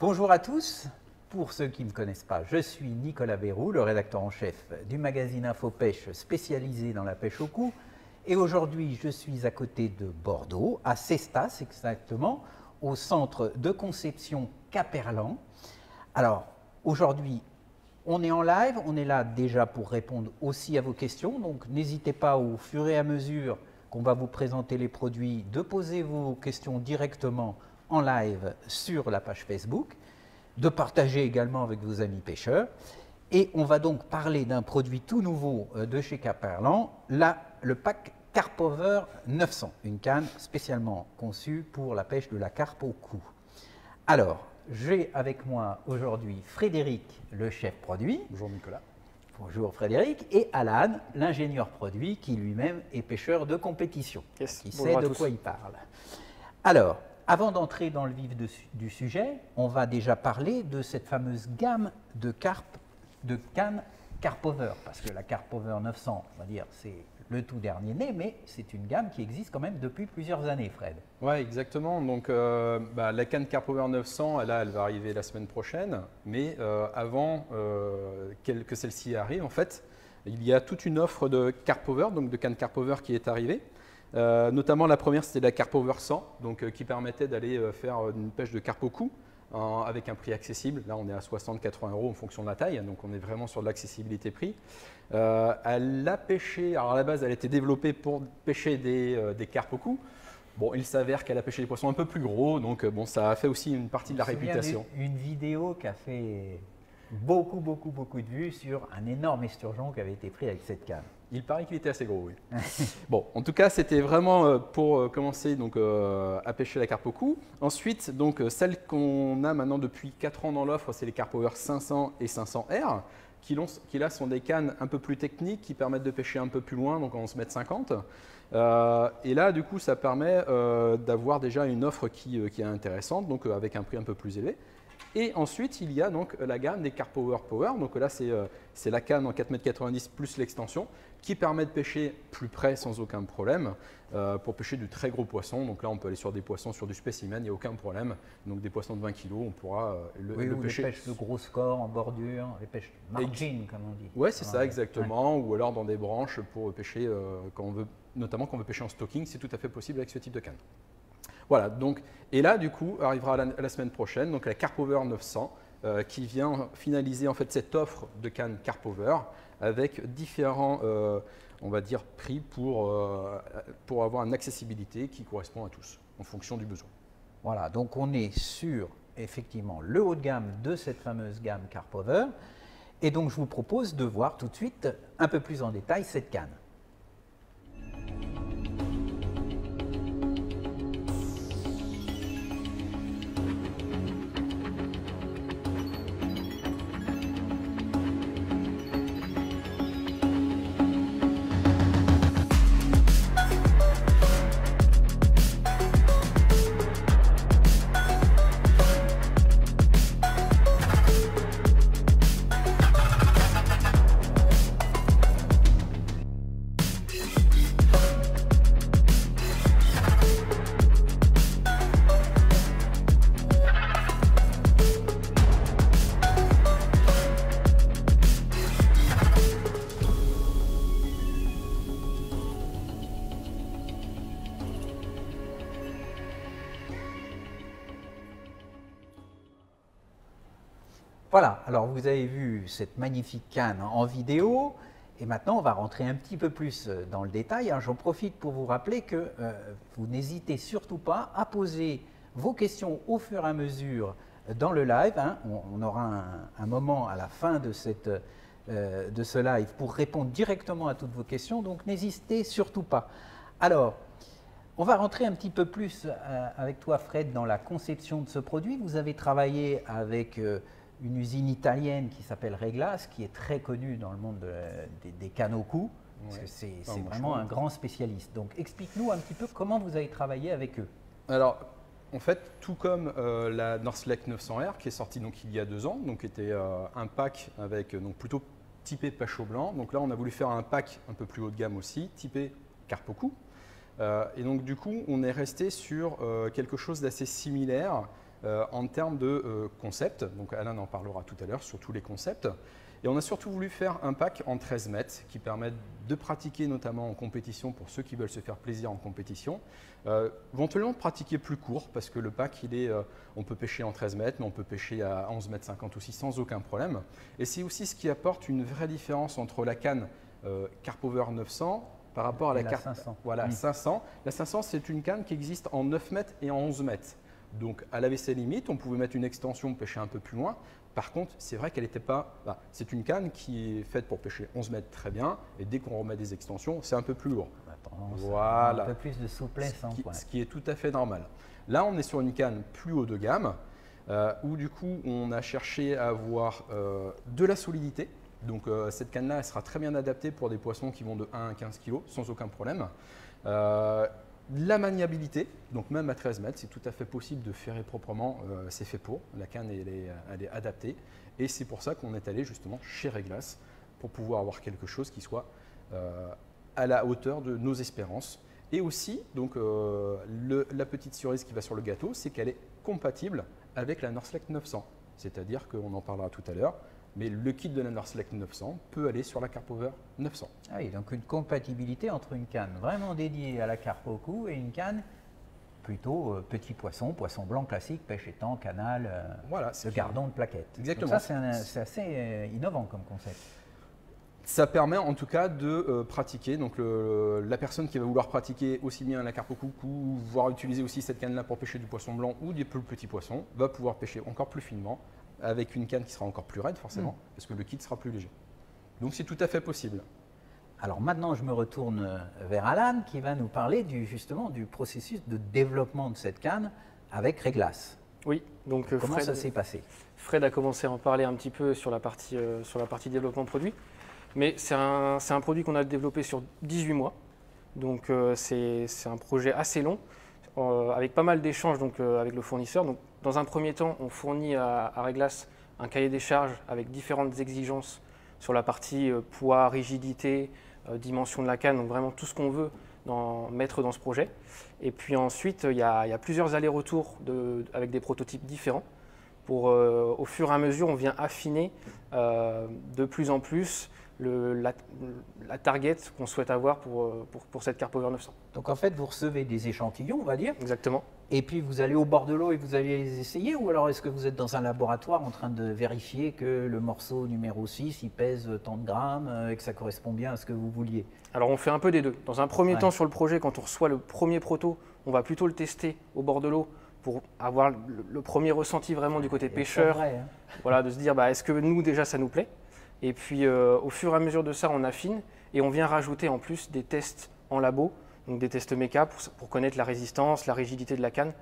Bonjour à tous. Pour ceux qui ne me connaissent pas, je suis Nicolas Béroux, le rédacteur en chef du magazine Info Pêche spécialisé dans la pêche au coup. Et aujourd'hui, je suis à côté de Bordeaux, à Cestas exactement, au centre de conception Caperlan. Alors, aujourd'hui, on est en live, on est là déjà pour répondre aussi à vos questions. Donc, n'hésitez pas au fur et à mesure qu'on va vous présenter les produits, de poser vos questions directement en live sur la page Facebook, de partager également avec vos amis pêcheurs. Et on va donc parler d'un produit tout nouveau de chez Caperlan, le pack Carpover 900, une canne spécialement conçue pour la pêche de la carpe au cou. Alors, j'ai avec moi aujourd'hui Frédéric, le chef produit. Bonjour Nicolas. Bonjour Frédéric. Et Alan, l'ingénieur produit, qui lui-même est pêcheur de compétition, qui sait de quoi il parle. Alors, avant d'entrer dans le vif du sujet, on va déjà parler de cette fameuse gamme de cannes Carpover, parce que la Carpover 900, on va dire, c'est le tout dernier né, mais c'est une gamme qui existe quand même depuis plusieurs années, Fred. Oui, exactement. Donc, la canne Carpover 900, elle va arriver la semaine prochaine, mais avant que celle-ci arrive, en fait, il y a toute une offre de Carpover, donc de canne Carpover qui est arrivée. Notamment la première, c'était la Carpover 100, donc, qui permettait d'aller faire une pêche de carpe au cou avec un prix accessible. Là, on est à 60-80 € en fonction de la taille, donc on est vraiment sur de l'accessibilité prix. Elle a pêché, alors à la base, elle a été développée pour pêcher des carpes au cou. Bon, il s'avère qu'elle a pêché des poissons un peu plus gros, donc bon, ça a fait aussi une partie de la réputation. Une vidéo qui a fait beaucoup de vues sur un énorme esturgeon qui avait été pris avec cette canne. Il paraît qu'il était assez gros, oui. Bon, en tout cas, c'était vraiment pour commencer donc, à pêcher la carpe au cou. Ensuite, donc, celle qu'on a maintenant depuis 4 ans dans l'offre, c'est les Carpover 500 et 500R, qui là sont des cannes un peu plus techniques, qui permettent de pêcher un peu plus loin, donc en 11,50 m. Et là, du coup, ça permet d'avoir déjà une offre qui est intéressante, donc avec un prix un peu plus élevé. Et ensuite, il y a donc la gamme des Carpover Power. Donc là, c'est la canne en 4,90 m plus l'extension qui permet de pêcher plus près sans aucun problème pour pêcher du très gros poisson. Donc là, on peut aller sur des poissons, sur du spécimen, il n'y a aucun problème. Donc des poissons de 20 kg, on pourra le pêcher. Les pêches de gros scores en bordure, les pêches margin, comme on dit. Oui, c'est ça, exactement. Ouais. Ou alors dans des branches pour pêcher, notamment quand on veut pêcher en stocking, c'est tout à fait possible avec ce type de canne. Voilà, donc, et là, du coup, arrivera la semaine prochaine, donc la Carpover 900, qui vient finaliser en fait cette offre de canne Carpover avec différents, on va dire, prix pour avoir une accessibilité qui correspond à tous, en fonction du besoin. Voilà, donc on est sur, effectivement, le haut de gamme de cette fameuse gamme Carpover. Et donc, je vous propose de voir tout de suite, un peu plus en détail, cette canne. Voilà, alors vous avez vu cette magnifique canne en vidéo et maintenant on va rentrer un petit peu plus dans le détail. J'en profite pour vous rappeler que vous n'hésitez surtout pas à poser vos questions au fur et à mesure dans le live. On aura un moment à la fin de ce live pour répondre directement à toutes vos questions, donc n'hésitez surtout pas. Alors, on va rentrer un petit peu plus avec toi Fred dans la conception de ce produit. Vous avez travaillé avec une usine italienne qui s'appelle Reglas, qui est très connue dans le monde des cannes au cou, parce que c'est vraiment un grand spécialiste. Donc explique-nous un petit peu comment vous avez travaillé avec eux. Alors, en fait, tout comme la Northleck 900R qui est sortie donc, il y a 2 ans, donc était un pack avec donc, plutôt typé pêche au blanc. Donc là, on a voulu faire un pack un peu plus haut de gamme aussi, typé carpe au cou. Et donc du coup, on est resté sur quelque chose d'assez similaire en termes de concept. Donc Alain en parlera tout à l'heure sur tous les concepts. Et on a surtout voulu faire un pack en 13 mètres qui permet de pratiquer notamment en compétition pour ceux qui veulent se faire plaisir en compétition. Éventuellement pratiquer plus court parce que le pack, on peut pêcher en 13 mètres, mais on peut pêcher à 11 mètres 50 aussi sans aucun problème. Et c'est aussi ce qui apporte une vraie différence entre la canne Carpover 900 par rapport à la canne 500. Voilà, 500. La 500, c'est une canne qui existe en 9 mètres et en 11 mètres. Donc à la WC limite, on pouvait mettre une extension, pêcher un peu plus loin. Par contre, c'est vrai qu'elle n'était pas. C'est une canne qui est faite pour pêcher 11 mètres très bien, et dès qu'on remet des extensions, c'est un peu plus lourd. Voilà. Un peu plus de souplesse. Ce qui est tout à fait normal. Là, on est sur une canne plus haut de gamme, où du coup, on a cherché à avoir de la solidité. Donc cette canne-là, elle sera très bien adaptée pour des poissons qui vont de 1 à 15 kg, sans aucun problème. La maniabilité, donc même à 13 mètres, c'est tout à fait possible de ferrer proprement, c'est fait pour. La canne, elle est adaptée. Et c'est pour ça qu'on est allé justement chez Réglace, pour pouvoir avoir quelque chose qui soit à la hauteur de nos espérances. Et aussi, donc, la petite cerise qui va sur le gâteau, c'est qu'elle est compatible avec la Northleck 900. C'est-à-dire qu'on en parlera tout à l'heure, mais le kit de la Northleck 900 peut aller sur la Carpover 900. Ah oui, donc une compatibilité entre une canne vraiment dédiée à la carpe au cou et une canne plutôt petit poisson, poisson blanc classique, pêche étang, canal, voilà, le gardon de plaquette. Exactement. Donc ça, c'est assez innovant comme concept. Ça permet en tout cas de pratiquer. Donc la personne qui va vouloir pratiquer aussi bien la carpe au cou, voire utiliser aussi cette canne-là pour pêcher du poisson blanc ou des plus petits poissons, va pouvoir pêcher encore plus finement, avec une canne qui sera encore plus raide forcément, parce que le kit sera plus léger. Donc c'est tout à fait possible. Alors maintenant, je me retourne vers Alan qui va nous parler justement du processus de développement de cette canne avec Réglace. Oui, donc comment ça s'est passé? Fred a commencé à en parler un petit peu sur la partie développement de produit, mais c'est un produit qu'on a développé sur 18 mois, donc c'est un projet assez long, avec pas mal d'échanges avec le fournisseur. Donc, dans un premier temps, on fournit à Réglace un cahier des charges avec différentes exigences sur la partie poids, rigidité, dimension de la canne, donc vraiment tout ce qu'on veut mettre dans ce projet. Et puis ensuite, il y a plusieurs allers-retours avec des prototypes différents. Au fur et à mesure, on vient affiner de plus en plus la target qu'on souhaite avoir pour cette Carpover 900. Donc en fait, vous recevez des échantillons, on va dire. Exactement. Et puis vous allez au bord de l'eau et vous allez les essayer, ou alors est-ce que vous êtes dans un laboratoire en train de vérifier que le morceau numéro 6, il pèse tant de grammes et que ça correspond bien à ce que vous vouliez? Alors on fait un peu des deux. Dans un premier temps sur le projet, quand on reçoit le premier proto, on va plutôt le tester au bord de l'eau pour avoir le premier ressenti vraiment du côté pêcheur. Vrai, hein. Voilà, de se dire est-ce que nous déjà ça nous plaît? Et puis au fur et à mesure de ça, on affine et on vient rajouter en plus des tests en labo, donc des tests méca pour connaître la résistance, la rigidité de la canne,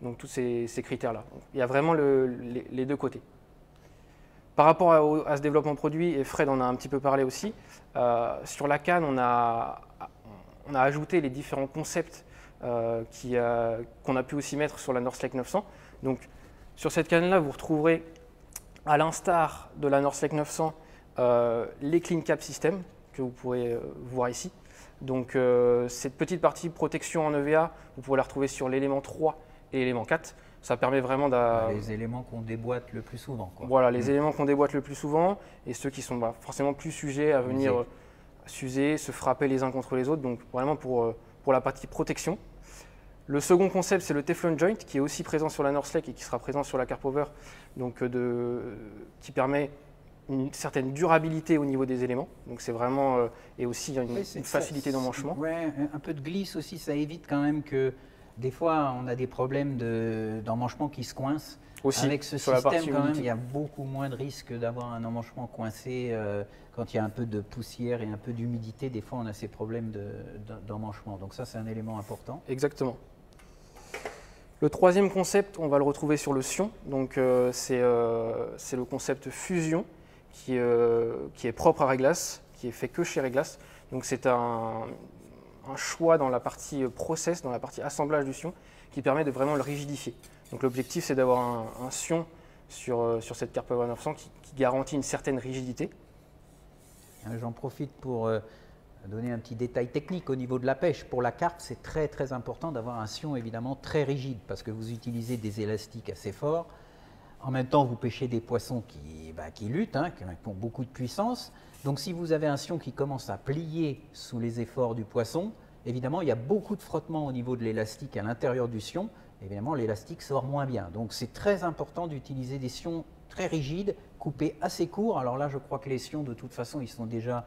donc tous ces critères-là. Il y a vraiment les deux côtés. Par rapport à ce développement produit, et Fred en a un petit peu parlé aussi, sur la canne, on a ajouté les différents concepts qu'on a pu aussi mettre sur la Northleck 900. Donc sur cette canne-là, vous retrouverez, à l'instar de la Northleck 900, les Clean Cap System que vous pourrez voir ici. Donc cette petite partie protection en EVA, vous pourrez la retrouver sur l'élément 3 et l'élément 4. Ça permet vraiment les éléments qu'on déboîte le plus souvent, quoi. Voilà, les éléments qu'on déboîte le plus souvent et ceux qui sont forcément plus sujets à venir s'user, se frapper les uns contre les autres. Donc vraiment pour la partie protection. Le second concept, c'est le Teflon Joint qui est aussi présent sur la Northleck et qui sera présent sur la Carpover, donc qui permet une certaine durabilité au niveau des éléments. Donc c'est vraiment et aussi une facilité d'emmanchement. Ouais, un peu de glisse aussi, ça évite quand même que des fois on a des problèmes d'emmanchement qui se coincent. Aussi, avec ce système, quand même, il y a beaucoup moins de risques d'avoir un emmanchement coincé quand il y a un peu de poussière et un peu d'humidité. Des fois, on a ces problèmes d'emmanchement. Donc ça, c'est un élément important. Exactement. Le troisième concept, on va le retrouver sur le Sion. Donc c'est le concept fusion qui est propre à Réglace, qui est fait que chez Réglace. Donc c'est un choix dans la partie process, dans la partie assemblage du Sion, qui permet de vraiment le rigidifier. Donc l'objectif, c'est d'avoir un Sion sur cette Carpover 900 qui garantit une certaine rigidité. J'en profite pour donner un petit détail technique au niveau de la pêche. Pour la carpe, c'est très très important d'avoir un sion évidemment très rigide parce que vous utilisez des élastiques assez forts. En même temps, vous pêchez des poissons qui luttent, qui ont beaucoup de puissance. Donc si vous avez un sion qui commence à plier sous les efforts du poisson, évidemment, il y a beaucoup de frottement au niveau de l'élastique à l'intérieur du sion. Évidemment, l'élastique sort moins bien. Donc c'est très important d'utiliser des sions très rigides, coupés assez courts. Alors là, je crois que les sions, de toute façon, ils sont déjà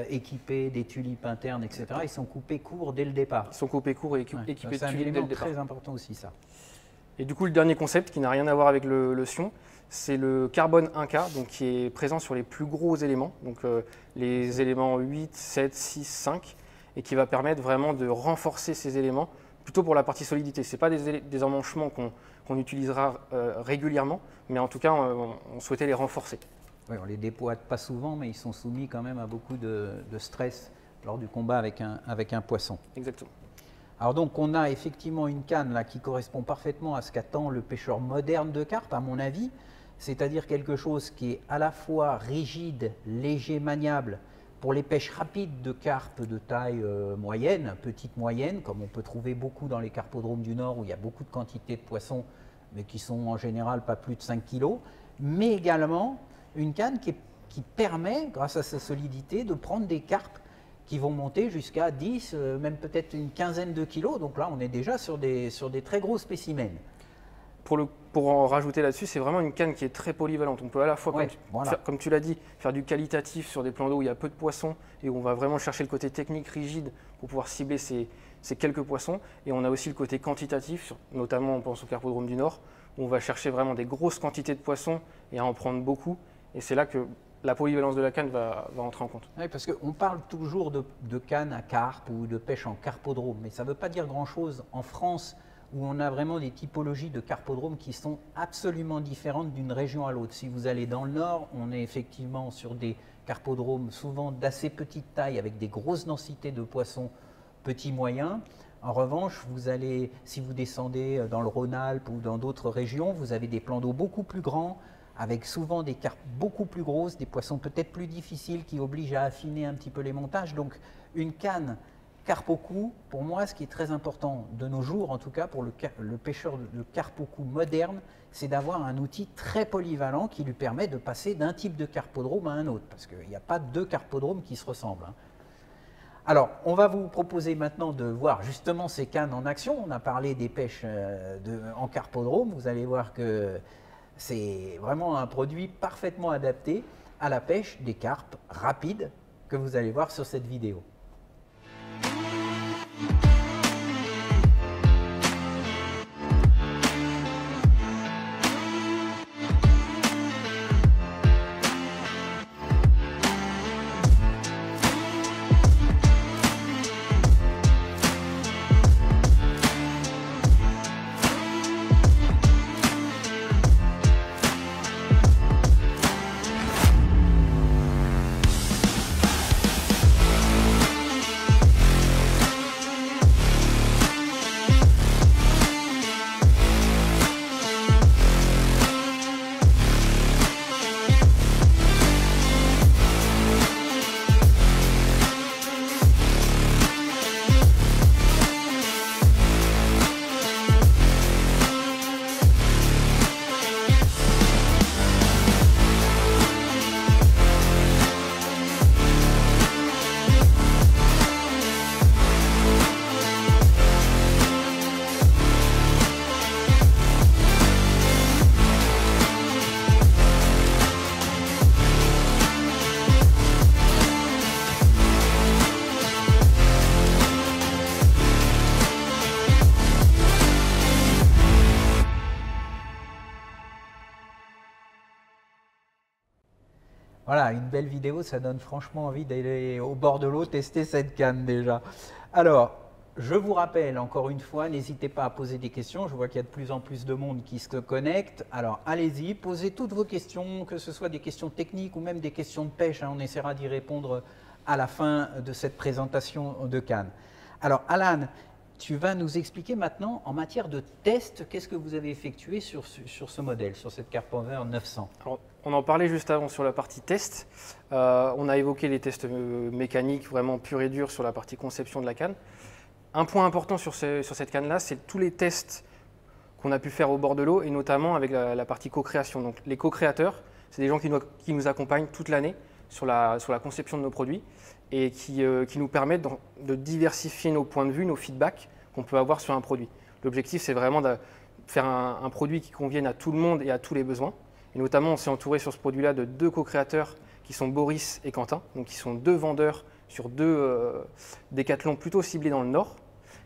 équipés, des tulipes internes, etc. Ils sont coupés courts dès le départ. Ils sont coupés courts et équipés de tulipes dès le départ. C'est un élément très important aussi, ça. Et du coup, le dernier concept qui n'a rien à voir avec le sion, c'est le carbone 1K, donc qui est présent sur les plus gros éléments, donc les éléments 8, 7, 6, 5, et qui va permettre vraiment de renforcer ces éléments, plutôt pour la partie solidité. Ce n'est pas des emmanchements qu'on utilisera régulièrement, mais en tout cas, on souhaitait les renforcer. Oui, on ne les déploie pas souvent, mais ils sont soumis quand même à beaucoup de stress lors du combat avec un poisson. Exactement. Alors donc on a effectivement une canne là qui correspond parfaitement à ce qu'attend le pêcheur moderne de carpe, à mon avis, c'est-à-dire quelque chose qui est à la fois rigide, léger, maniable pour les pêches rapides de carpe de taille moyenne, petite moyenne, comme on peut trouver beaucoup dans les carpodromes du Nord où il y a beaucoup de quantités de poissons, mais qui sont en général pas plus de 5 kg, mais également une canne qui permet, grâce à sa solidité, de prendre des carpes qui vont monter jusqu'à 10, même peut-être une quinzaine de kilos. Donc là, on est déjà sur des très gros spécimens. Pour en rajouter là-dessus, c'est vraiment une canne qui est très polyvalente. On peut à la fois, comme tu l'as dit, faire du qualitatif sur des plans d'eau où il y a peu de poissons et où on va vraiment chercher le côté technique rigide pour pouvoir cibler ces quelques poissons. Et on a aussi le côté quantitatif, notamment on pense au carpodrome du Nord, où on va chercher vraiment des grosses quantités de poissons et à en prendre beaucoup. Et c'est là que la polyvalence de la canne va entrer en compte. Oui, parce qu'on parle toujours de canne à carpe ou de pêche en carpodrome, mais ça ne veut pas dire grand-chose en France, où on a vraiment des typologies de carpodromes qui sont absolument différentes d'une région à l'autre. Si vous allez dans le Nord, on est effectivement sur des carpodromes souvent d'assez petite taille, avec des grosses densités de poissons petits moyens. En revanche, si vous descendez dans le Rhône-Alpes ou dans d'autres régions, vous avez des plans d'eau beaucoup plus grands, avec souvent des carpes beaucoup plus grosses, des poissons peut-être plus difficiles qui obligent à affiner un petit peu les montages. Donc une canne carpe au cou, pour moi, ce qui est très important de nos jours, en tout cas pour le pêcheur de carpe au cou moderne, c'est d'avoir un outil très polyvalent qui lui permet de passer d'un type de carpodrome à un autre, parce qu'il n'y a pas deux carpodromes qui se ressemblent. Alors, on va vous proposer maintenant de voir justement ces cannes en action. On a parlé des pêches en carpodrome, vous allez voir que c'est vraiment un produit parfaitement adapté à la pêche des carpes rapides que vous allez voir sur cette vidéo. Voilà, une belle vidéo, ça donne franchement envie d'aller au bord de l'eau tester cette canne déjà. Alors, je vous rappelle encore une fois, n'hésitez pas à poser des questions. Je vois qu'il y a de plus en plus de monde qui se connecte. Alors, allez-y, posez toutes vos questions, que ce soit des questions techniques ou même des questions de pêche. On essaiera d'y répondre à la fin de cette présentation de canne. Alors, Alan, tu vas nous expliquer maintenant, en matière de test, qu'est-ce que vous avez effectué sur ce modèle, sur cette Carpover 900? Alors, on en parlait juste avant sur la partie test. On a évoqué les tests mécaniques vraiment purs et durs sur la partie conception de la canne. Un point important sur cette canne-là, c'est tous les tests qu'on a pu faire au bord de l'eau et notamment avec la partie co-création. Donc, les co-créateurs, c'est des gens qui nous accompagnent toute l'année sur la conception de nos produits et qui nous permettent de diversifier nos points de vue, nos feedbacks qu'on peut avoir sur un produit. L'objectif, c'est vraiment de faire un produit qui convienne à tout le monde et à tous les besoins. Et notamment, on s'est entouré sur ce produit-là de 2 co-créateurs qui sont Boris et Quentin, donc qui sont 2 vendeurs sur 2 décathlons plutôt ciblés dans le Nord.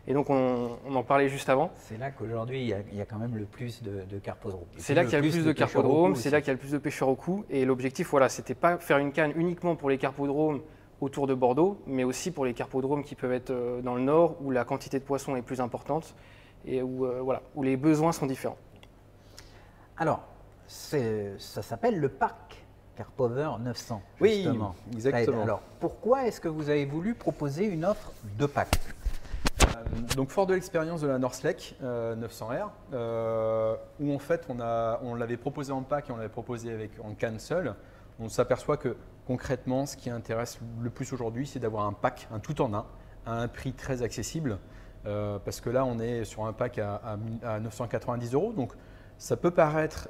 Et donc, on en parlait juste avant. C'est là qu'aujourd'hui, il y a quand même le plus de carpodromes. C'est là qu'il y a le plus de carpodromes, c'est là qu'il y a le plus de pêcheurs au cou. Et l'objectif, voilà, c'était pas faire une canne uniquement pour les carpodromes autour de Bordeaux, mais aussi pour les carpodromes qui peuvent être dans le Nord, où la quantité de poissons est plus importante et où les besoins sont différents. Alors, ça s'appelle le pack Carpover 900, justement. Oui, exactement. Alors, pourquoi est-ce que vous avez voulu proposer une offre de pack? Donc, fort de l'expérience de la Norslake 900R, où en fait on l'avait proposé en pack et on l'avait proposé en canne seule, on s'aperçoit que concrètement, ce qui intéresse le plus aujourd'hui, c'est d'avoir un pack, un tout en un, à un prix très accessible, parce que là on est sur un pack à 990 €, donc ça peut paraître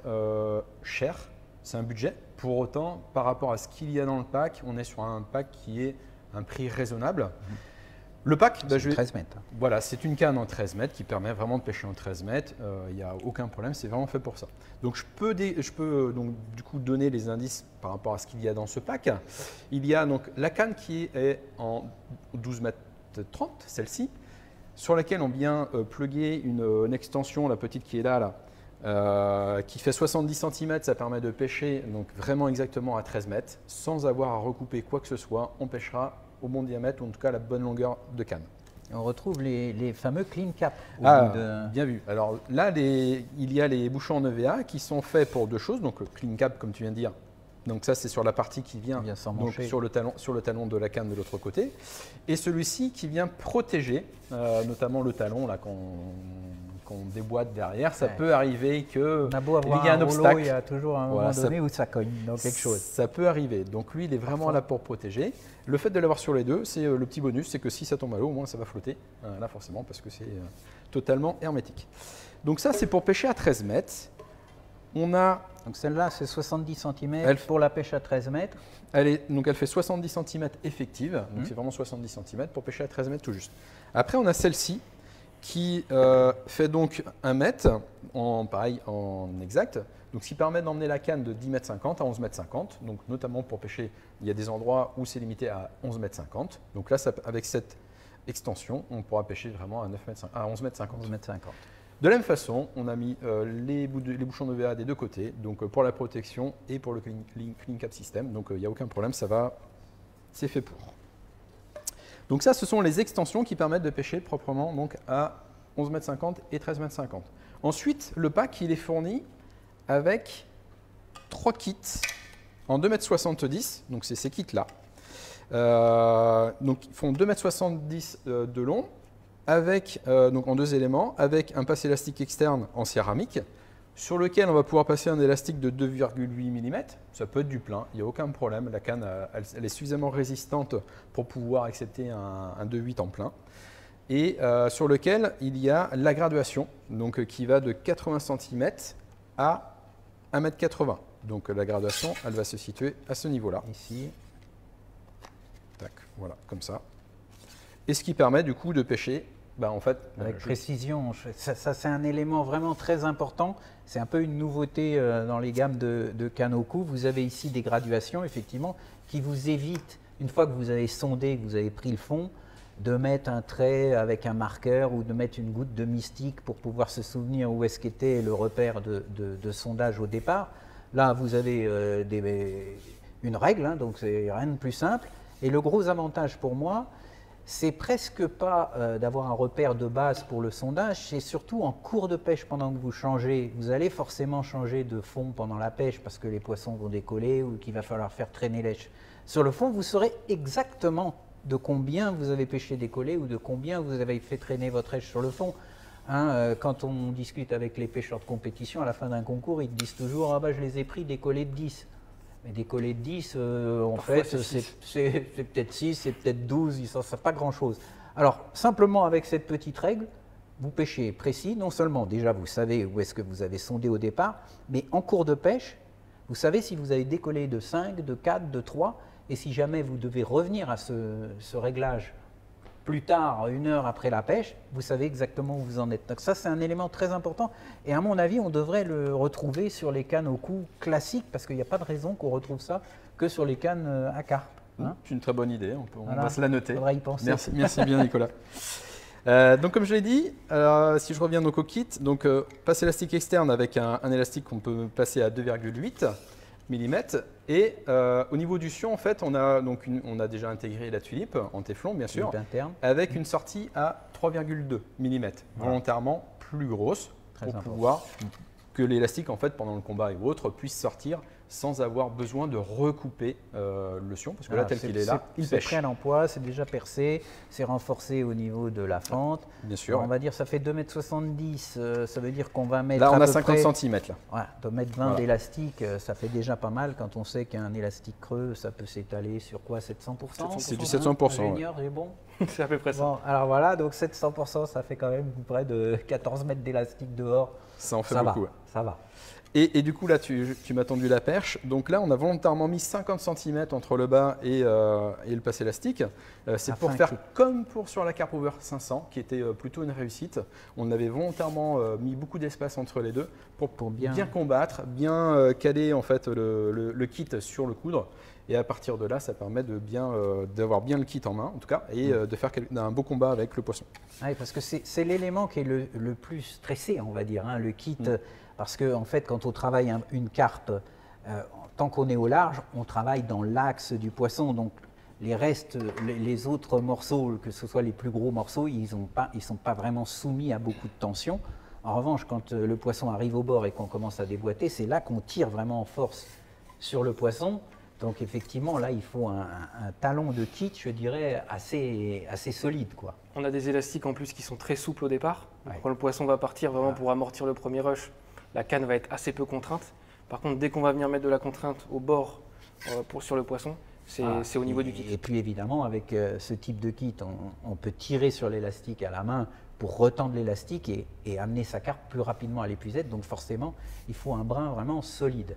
cher, c'est un budget. Pour autant, par rapport à ce qu'il y a dans le pack, on est sur un pack qui est un prix raisonnable. Le pack, c'est 13 mètres. Voilà, c'est une canne en 13 mètres qui permet vraiment de pêcher en 13 mètres. Il n'y a aucun problème, c'est vraiment fait pour ça. Donc je peux donc, du coup donner les indices par rapport à ce qu'il y a dans ce pack. Il y a donc la canne qui est en 12 mètres 30, celle-ci, sur laquelle on vient plugger une extension, la petite qui est là, qui fait 70 cm. Ça permet de pêcher donc vraiment exactement à 13 mètres sans avoir à recouper quoi que ce soit. On pêchera au bon diamètre ou en tout cas la bonne longueur de canne. On retrouve les fameux clean cap. Bien vu. Alors là, il y a les bouchons en EVA qui sont faits pour 2 choses. Donc le clean cap, comme tu viens de dire. Donc ça, c'est sur la partie qui vient donc, sur le talon de la canne de l'autre côté. Et celui-ci qui vient protéger notamment le talon là qu'on déboîte derrière. Ça peut arriver qu'il y a un obstacle. Il y a toujours un moment donné où ça cogne dans quelque chose. Ça peut arriver. Donc lui, il est vraiment là pour protéger. Le fait de l'avoir sur les deux, c'est le petit bonus, c'est que si ça tombe à l'eau, au moins ça va flotter. Là forcément, parce que c'est totalement hermétique. Donc ça, c'est pour pêcher à 13 mètres. Donc celle-là, c'est 70 cm pour la pêche à 13 mètres. Elle fait 70 cm effective, donc c'est vraiment 70 cm pour pêcher à 13 mètres tout juste. Après, on a celle-ci qui fait donc 1 mètre, pareil en exact, donc ce qui permet d'emmener la canne de 10,50 m à 11,50 m, donc notamment pour pêcher, il y a des endroits où c'est limité à 11,50 m. Donc là, avec cette extension, on pourra pêcher vraiment à 11,50 m. De la même façon, on a mis les bouchons de VA des deux côtés, donc pour la protection et pour le clean cap system. Donc il n'y a aucun problème, c'est fait pour. Donc ça, ce sont les extensions qui permettent de pêcher proprement donc à 11,50 m et 13,50 m. Ensuite, le pack, il est fourni avec 3 kits en 2,70 m, donc c'est ces kits-là. Donc ils font 2,70 m de long, avec, donc en 2 éléments, avec un passe élastique externe en céramique, sur lequel on va pouvoir passer un élastique de 2,8 mm. Ça peut être du plein, il n'y a aucun problème. La canne, elle est suffisamment résistante pour pouvoir accepter un 2,8 en plein. Et sur lequel il y a la graduation, donc, qui va de 80 cm à 1,80 m. Donc la graduation, elle va se situer à ce niveau-là. Ici. Tac, voilà, comme ça. Et ce qui permet du coup de pêcher en fait, avec précision. Ça c'est un élément vraiment très important. C'est un peu une nouveauté dans les gammes de cannes au cou. Vous avez ici des graduations, effectivement, qui vous évitent, une fois que vous avez sondé, que vous avez pris le fond, de mettre un trait avec un marqueur ou de mettre une goutte de mystique pour pouvoir se souvenir où est-ce qu'était le repère de sondage au départ. Là, vous avez une règle, hein, donc c'est rien de plus simple. Et le gros avantage pour moi, c'est presque pas d'avoir un repère de base pour le sondage, c'est surtout en cours de pêche pendant que vous changez. Vous allez forcément changer de fond pendant la pêche parce que les poissons vont décoller ou qu'il va falloir faire traîner l'èche. Sur le fond, vous saurez exactement de combien vous avez pêché décollé ou de combien vous avez fait traîner votre éche sur le fond. Quand on discute avec les pêcheurs de compétition, à la fin d'un concours, ils te disent toujours « Ah bah je les ai pris décollés de 10 ». Mais décollés de 10, en Parfois, fait, c'est peut-être 6, c'est peut-être 12, ils ne savent pas grand-chose. Alors, simplement avec cette petite règle, vous pêchez précis, non seulement déjà vous savez où est-ce que vous avez sondé au départ, mais en cours de pêche, vous savez si vous avez décollé de 5, de 4, de 3, et si jamais vous devez revenir à ce réglage plus tard, 1 heure après la pêche, vous savez exactement où vous en êtes. Donc ça, c'est un élément très important. Et à mon avis, on devrait le retrouver sur les cannes au cou classiques, parce qu'il n'y a pas de raison qu'on retrouve ça que sur les cannes à carpe. C'est une très bonne idée, on Voilà. va se la noter. Il faudra y penser. Merci bien Nicolas. Donc comme je l'ai dit, si je reviens donc au kit, donc passe élastique externe avec un élastique qu'on peut passer à 2,8 mm. Et au niveau du sion, en fait, on a déjà intégré la tulipe en téflon, bien sûr, Interne. avec une sortie à 3,2 mm, volontairement plus grosse, pour pouvoir que l'élastique, en fait, pendant le combat et autres, puisse sortir sans avoir besoin de recouper le sion, parce que là, tel qu'il est là, il c'est pêche. prêt à l'emploi, c'est déjà percé, c'est renforcé au niveau de la fente. Bien sûr. Alors, on va dire ça fait 2,70 m, ça veut dire qu'on va mettre Là, on à a peu 50 près, cm là. voilà, on va mettre 20 Voilà. d'élastique, ça fait déjà pas mal quand on sait qu'un élastique creux, ça peut s'étaler sur quoi, 700%. C'est du 700%, Ingénieur, j'ai bon. C'est à peu près ça. Bon, alors voilà, donc 700%, ça fait quand même près de 14 mètres d'élastique dehors. Ça en fait Ça beaucoup. va, Ouais. ça va. Et du coup, là, tu m'as tendu la perche. Donc là, on a volontairement mis 50 cm entre le bas et le passe élastique. C'est pour faire comme sur la Carp Over 500, qui était plutôt une réussite. On avait volontairement mis beaucoup d'espace entre les deux pour bien combattre, bien caler en fait, le kit sur le coudre. Et à partir de là, ça permet d'avoir bien le kit en main, en tout cas, et de faire un beau combat avec le poisson. Oui, parce que c'est l'élément qui est le plus stressé, on va dire, le kit. Parce que en fait, quand on travaille une carpe, tant qu'on est au large, on travaille dans l'axe du poisson. Donc les restes, les autres morceaux, que ce soit les plus gros morceaux, ils ne sont pas vraiment soumis à beaucoup de tension. En revanche, quand le poisson arrive au bord et qu'on commence à déboîter, c'est là qu'on tire vraiment en force sur le poisson. Donc effectivement, là, il faut un talon de kit, je dirais, assez solide, quoi. On a des élastiques en plus qui sont très souples au départ. Donc, Ouais. quand le poisson va partir vraiment pour amortir le premier rush, la canne va être assez peu contrainte. Par contre, dès qu'on va venir mettre de la contrainte au bord sur le poisson, c'est au niveau du kit. Et puis évidemment, avec ce type de kit, on peut tirer sur l'élastique à la main pour retendre l'élastique et amener sa carpe plus rapidement à l'épuisette. Donc forcément, il faut un brin vraiment solide.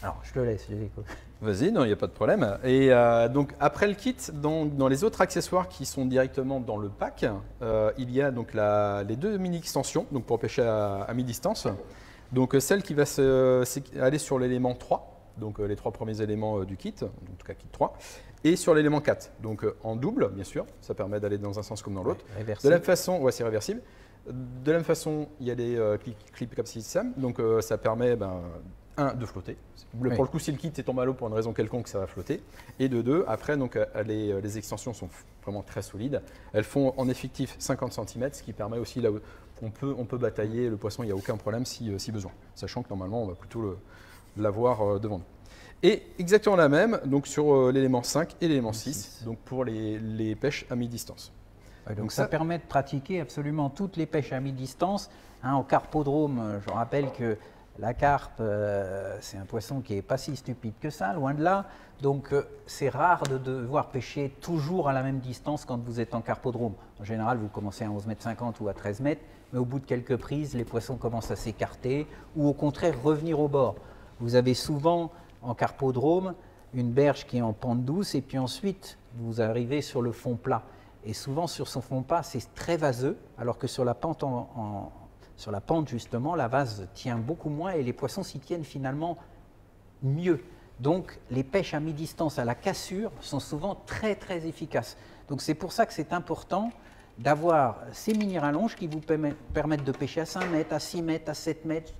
Alors, je te laisse, je l'écoute. Vas-y, non, il n'y a pas de problème. Et donc après le kit, dans les autres accessoires qui sont directement dans le pack, il y a donc les 2 mini extensions donc pour pêcher à mi-distance. Donc celle qui va aller sur l'élément 3, donc les 3 premiers éléments du kit, en tout cas kit 3, et sur l'élément 4, donc en double bien sûr, ça permet d'aller dans un sens comme dans l'autre. De la même façon, ouais, c'est réversible. De la même façon, il y a les clip cap system, donc ça permet de flotter. Oui. Pour le coup, si le kit est tombé à l'eau pour une raison quelconque, ça va flotter. Et de 2, après, donc, les extensions sont vraiment très solides. Elles font en effectif 50 cm, ce qui permet aussi, là où on peut batailler le poisson, il n'y a aucun problème si besoin. Sachant que normalement, on va plutôt l'avoir devant nous. Et exactement la même donc sur l'élément 5 et l'élément 6, donc pour les pêches à mi-distance. Ouais, donc ça permet de pratiquer absolument toutes les pêches à mi-distance. Au carpodrome, je rappelle que la carpe, c'est un poisson qui n'est pas si stupide que ça, loin de là. Donc c'est rare de devoir pêcher toujours à la même distance quand vous êtes en carpodrome. En général, vous commencez à 11,50 m ou à 13 mètres, mais au bout de quelques prises, les poissons commencent à s'écarter ou au contraire revenir au bord. Vous avez souvent en carpodrome une berge qui est en pente douce et puis ensuite vous arrivez sur le fond plat. Et souvent sur son fond plat, c'est très vaseux, alors que sur la pente sur la pente, justement, la vase tient beaucoup moins et les poissons s'y tiennent finalement mieux. Donc, les pêches à mi-distance à la cassure sont souvent très, très efficaces. Donc, c'est pour ça que c'est important d'avoir ces mini-rallonges qui vous permettent de pêcher à 5 mètres, à 6 mètres, à 7 mètres,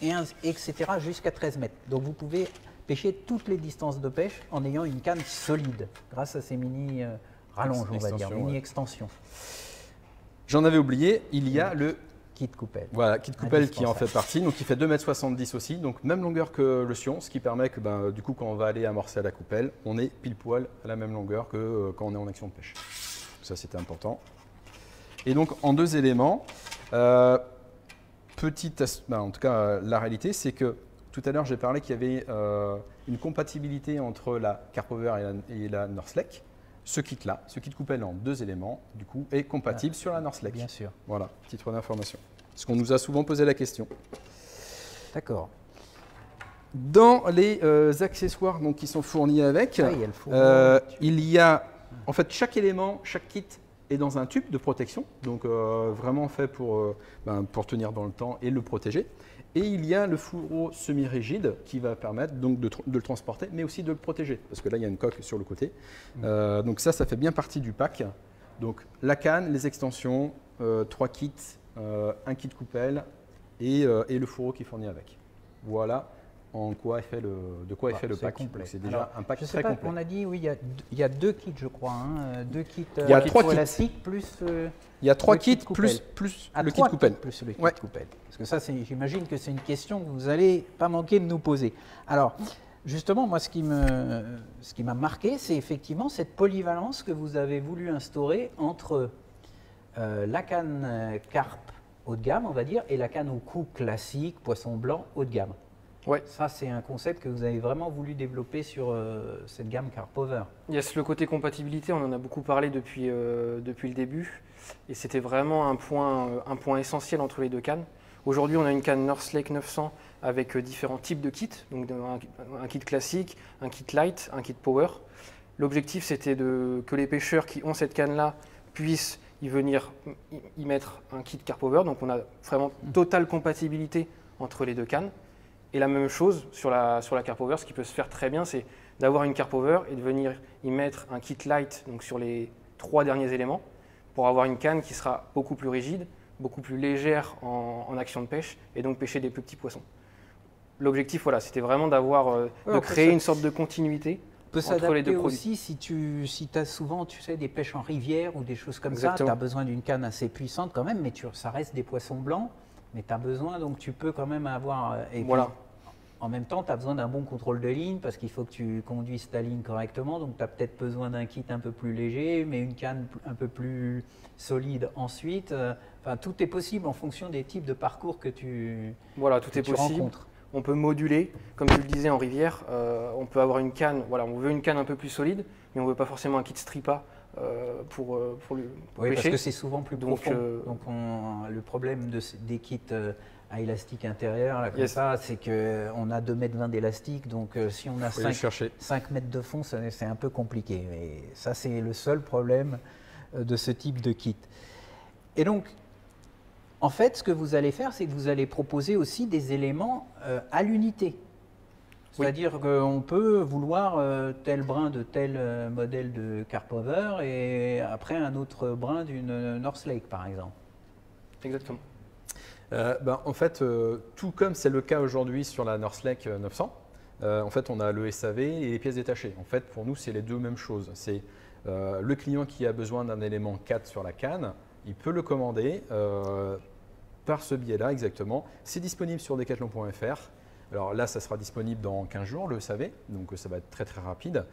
etc., jusqu'à 13 mètres. Donc, vous pouvez pêcher toutes les distances de pêche en ayant une canne solide grâce à ces mini-rallonges, on va dire, mini-extensions. J'en avais oublié, il y a le kit coupelle. Voilà, kit coupelle qui en fait partie, donc il fait 2,70 m aussi, donc même longueur que le Sion, ce qui permet que du coup quand on va aller amorcer à la coupelle, on est pile poil à la même longueur que quand on est en action de pêche. Ça c'était important. Et donc en 2 éléments, en tout cas la réalité c'est que tout à l'heure j'ai parlé qu'il y avait une compatibilité entre la Carpover et la North Lake. Ce kit-là, ce kit coupelle en 2 éléments, du coup, est compatible sur la North Lake. Bien sûr. Voilà, titre d'information. Parce qu'on nous a souvent posé la question. D'accord. Dans les accessoires donc, qui sont fournis avec, il y a, en fait, chaque élément, chaque kit est dans un tube de protection, donc vraiment fait pour tenir dans le temps et le protéger. Et il y a le fourreau semi-rigide qui va permettre donc de le transporter, mais aussi de le protéger, parce que là, il y a une coque sur le côté. Donc ça fait bien partie du pack. Donc la canne, les extensions, 3 kits, un kit coupelle et le fourreau qui fournit avec. Voilà de quoi est fait le pack. C'est déjà un pack très complet. On a dit, oui, il y a 2 kits, je crois. 2 kits il y a 3 kits élastiques plus. Il y a 3 kits plus le kit coupelle. Plus le kit coupelle. Parce que ça, j'imagine que c'est une question que vous n'allez pas manquer de nous poser. Alors, justement, moi, ce qui m'a marqué, c'est effectivement cette polyvalence que vous avez voulu instaurer entre la canne carpe haut de gamme, on va dire, et la canne au cou classique, poisson blanc haut de gamme. Ouais. Ça, c'est un concept que vous avez vraiment voulu développer sur cette gamme Carpover. Yes, le côté compatibilité, on en a beaucoup parlé depuis le début. Et c'était vraiment un point essentiel entre les 2 cannes. Aujourd'hui, on a une canne North Lake 900 avec différents types de kits. Donc un kit classique, un kit light, un kit power. L'objectif, c'était que les pêcheurs qui ont cette canne-là puissent y mettre un kit Carpover. Donc on a vraiment totale compatibilité entre les 2 cannes. Et la même chose sur la Carpover, ce qui peut se faire très bien, c'est d'avoir une Carpover et de venir y mettre un kit light donc sur les 3 derniers éléments pour avoir une canne qui sera beaucoup plus rigide, beaucoup plus légère en action de pêche et donc pêcher des plus petits poissons. L'objectif, voilà, c'était vraiment de créer une sorte de continuité entre les 2 produits. Aussi si tu as souvent, tu sais, des pêches en rivière ou des choses comme Exactement. ça, tu as besoin d'une canne assez puissante quand même, mais ça reste des poissons blancs. Mais tu as besoin, donc tu peux quand même avoir. Et voilà. Puis, en même temps, tu as besoin d'un bon contrôle de ligne parce qu'il faut que tu conduises ta ligne correctement. Donc tu as peut-être besoin d'un kit un peu plus léger, mais une canne un peu plus solide ensuite. Enfin, tout est possible en fonction des types de parcours que tu rencontres. On peut moduler, comme tu le disais en rivière, on peut avoir une canne, voilà, on veut une canne un peu plus solide, mais on ne veut pas forcément un kit Stripa pour pêcher. Parce que c'est souvent plus profond. Donc le problème des kits à élastique intérieur, là, comme ça, c'est qu'on a 2,20 m d'élastique, donc si on a 5 mètres de fond, c'est un peu compliqué. Et ça, c'est le seul problème de ce type de kit. Et donc, en fait, ce que vous allez faire, c'est que vous allez proposer aussi des éléments à l'unité. C'est-à-dire qu'on peut vouloir tel brin de tel modèle de Carpover et après un autre brin d'une North Lake, par exemple. Exactement. En fait, tout comme c'est le cas aujourd'hui sur la North Lake 900, en fait, on a le SAV et les pièces détachées. En fait, pour nous, c'est les 2 mêmes choses. C'est le client qui a besoin d'un élément 4 sur la canne, il peut le commander par ce biais-là exactement. C'est disponible sur decathlon.fr. Alors là, ça sera disponible dans 15 jours, le SAV, donc ça va être très très rapide.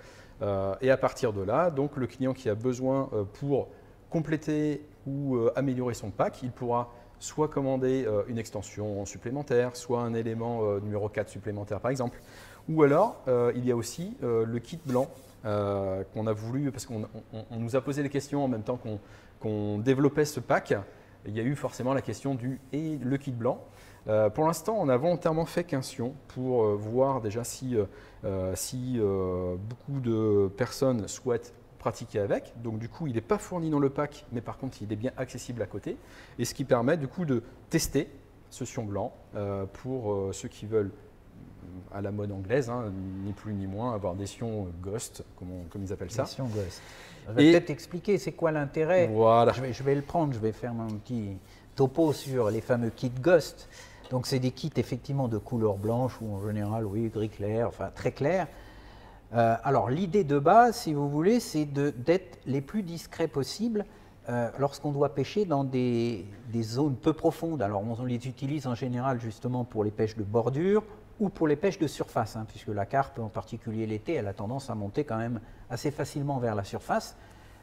Et à partir de là, donc le client qui a besoin pour compléter ou améliorer son pack, il pourra soit commander une extension supplémentaire, soit un élément numéro 4 supplémentaire par exemple. Ou alors, il y a aussi le kit blanc qu'on a voulu, parce qu'on nous a posé les questions en même temps qu'on développait ce pack. Il y a eu forcément la question et le kit blanc. Pour l'instant, on a volontairement fait qu'un sion pour voir déjà si beaucoup de personnes souhaitent pratiquer avec. Donc du coup, il n'est pas fourni dans le pack, mais par contre, il est bien accessible à côté. Et ce qui permet du coup de tester ce sion blanc pour ceux qui veulent, à la mode anglaise, ni plus ni moins, avoir des sions Ghost, comme ils appellent ça. Des sions Ghost. Je vais peut-être expliquer c'est quoi l'intérêt. Voilà. Je vais le prendre, je vais faire mon petit topo sur les fameux kits Ghost. Donc c'est des kits effectivement de couleur blanche ou en général, oui, gris clair, enfin très clair. Alors l'idée de base, si vous voulez, c'est d'être les plus discrets possible lorsqu'on doit pêcher dans des zones peu profondes. Alors on les utilise en général justement pour les pêches de bordure ou pour les pêches de surface, hein, puisque la carpe, en particulier l'été, elle a tendance à monter quand même assez facilement vers la surface.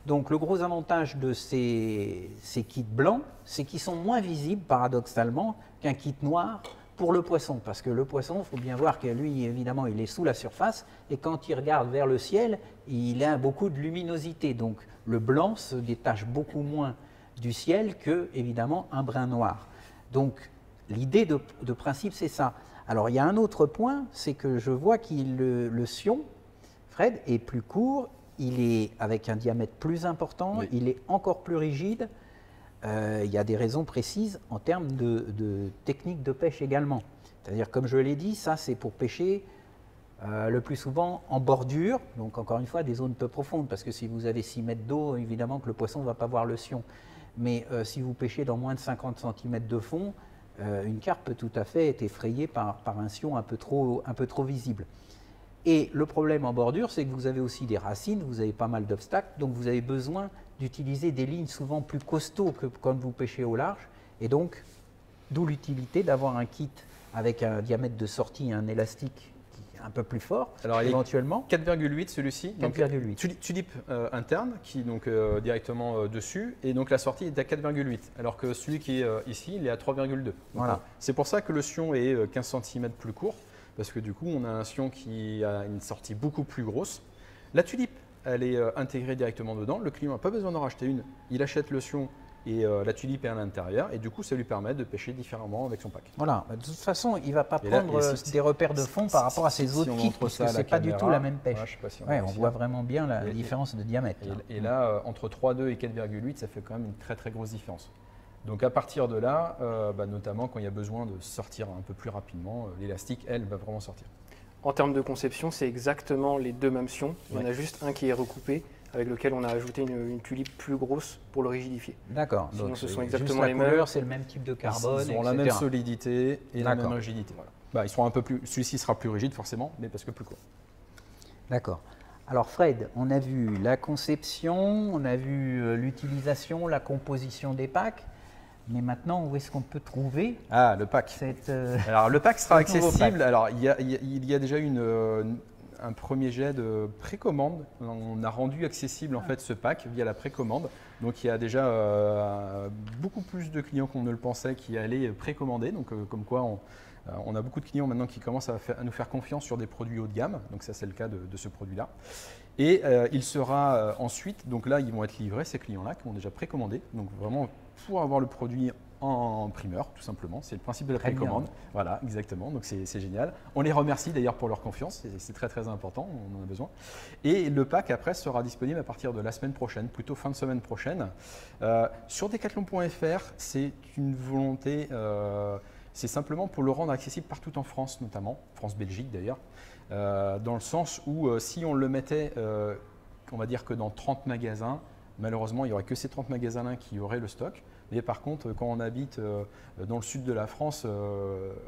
Donc le gros avantage de ces kits blancs, c'est qu'ils sont moins visibles paradoxalement qu'un kit noir pour le poisson, parce que le poisson, il faut bien voir que lui, évidemment, il est sous la surface, et quand il regarde vers le ciel, il a beaucoup de luminosité. Donc le blanc se détache beaucoup moins du ciel que, évidemment, un brun noir. Donc l'idée de principe, c'est ça. Alors il y a un autre point, c'est que je vois que le sion, Fred, est plus court, il est avec un diamètre plus important, oui. Il est encore plus rigide. Il y a des raisons précises en termes de technique de pêche également. C'est-à-dire, comme je l'ai dit, ça c'est pour pêcher le plus souvent en bordure, donc encore une fois des zones peu profondes, parce que si vous avez 6 mètres d'eau, évidemment que le poisson ne va pas voir le sion. Mais si vous pêchez dans moins de 50 cm de fond, une carpe peut tout à fait être effrayée par un sion un peu trop visible. Et le problème en bordure, c'est que vous avez aussi des racines, vous avez pas mal d'obstacles, donc vous avez besoin d'utiliser des lignes souvent plus costauds que quand vous pêchez au large. Et donc, d'où l'utilité d'avoir un kit avec un diamètre de sortie, un élastique qui est un peu plus fort, alors, éventuellement. 4,8 celui-ci. 4,8. Tulipe interne qui est donc directement dessus, et donc la sortie est à 4,8, alors que celui qui est ici, il est à 3,2. Voilà. C'est pour ça que le sion est 15 cm plus court. Parce que du coup, on a un sion qui a une sortie beaucoup plus grosse. La tulipe, elle est intégrée directement dedans. Le client n'a pas besoin d'en racheter une. Il achète le sion et la tulipe est à l'intérieur. Et du coup, ça lui permet de pêcher différemment avec son pack. Voilà. De toute façon, il ne va pas prendre des repères de fond par rapport à ses autres kits, parce que ce n'est pas du tout la même pêche. Ouais, je sais pas si on voit vraiment bien la différence de diamètre. Et là, entre 3,2 et 4,8, ça fait quand même une très très grosse différence. Donc à partir de là, notamment quand il y a besoin de sortir un peu plus rapidement, l'élastique, elle, va vraiment sortir. En termes de conception, c'est exactement les deux mêmes sions. Il y en a juste un qui est recoupé, avec lequel on a ajouté une tulipe plus grosse pour le rigidifier. D'accord. Sinon, donc ce sont exactement les mêmes couleurs, c'est le même type de carbone, ils ont la même solidité et la même rigidité. Voilà. Ils seront un peu plus. Celui-ci sera plus rigide forcément, mais parce que plus court. D'accord. Alors Fred, on a vu la conception, on a vu l'utilisation, la composition des packs. Mais maintenant, où est-ce qu'on peut trouver le pack Alors, le pack sera accessible. Alors, il y a déjà un premier jet de précommande. On a rendu accessible en fait ce pack via la précommande. Donc, il y a déjà beaucoup plus de clients qu'on ne le pensait qui allaient précommander. Donc, comme quoi, on a beaucoup de clients maintenant qui commencent à nous faire confiance sur des produits haut de gamme. Donc, ça, c'est le cas de ce produit-là. Et il sera ensuite, donc là, ils vont être livrés, ces clients-là qui ont déjà précommandé. Donc, vraiment, pour avoir le produit en primeur, tout simplement. C'est le principe de la précommande. Voilà, exactement. Donc, c'est génial. On les remercie d'ailleurs pour leur confiance. C'est très, très important. On en a besoin. Et le pack, après, sera disponible à partir de la semaine prochaine, plutôt fin de semaine prochaine. Sur decathlon.fr, c'est une volonté, c'est simplement pour le rendre accessible partout en France, notamment, France-Belgique d'ailleurs, dans le sens où si on le mettait, on va dire que dans 30 magasins, malheureusement, il n'y aurait que ces 30 magasins-là qui auraient le stock. Mais par contre, quand on habite dans le sud de la France,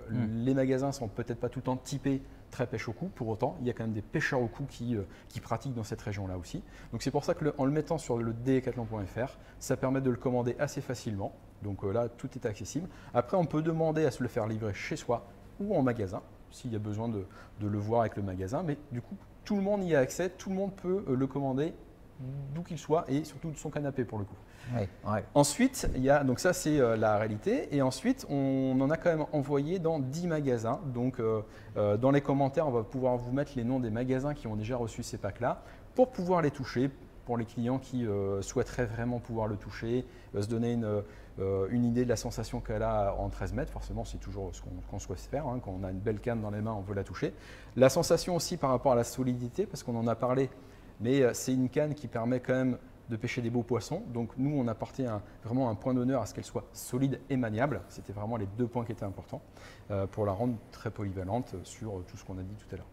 les magasins ne sont peut-être pas tout le temps typés très pêche au coup. Pour autant, il y a quand même des pêcheurs au coup qui pratiquent dans cette région-là aussi. Donc c'est pour ça qu'en le mettant sur le decathlon.fr, ça permet de le commander assez facilement. Donc là, tout est accessible. Après, on peut demander à se le faire livrer chez soi ou en magasin, s'il y a besoin de le voir avec le magasin. Mais du coup, tout le monde y a accès, tout le monde peut le commander d'où qu'il soit et surtout de son canapé pour le coup. Ouais. Ensuite, donc ça c'est la réalité, et ensuite on en a quand même envoyé dans 10 magasins. Donc dans les commentaires, on va pouvoir vous mettre les noms des magasins qui ont déjà reçu ces packs-là pour pouvoir les toucher, pour les clients qui souhaiteraient vraiment pouvoir le toucher, se donner une idée de la sensation qu'elle a en 13 mètres. Forcément, c'est toujours ce qu'on souhaite faire. Hein. Quand on a une belle canne dans les mains, on veut la toucher. La sensation aussi par rapport à la solidité, parce qu'on en a parlé, mais c'est une canne qui permet quand même de pêcher des beaux poissons. Donc nous, on a porté vraiment un point d'honneur à ce qu'elle soit solide et maniable. C'était vraiment les deux points qui étaient importants pour la rendre très polyvalente sur tout ce qu'on a dit tout à l'heure.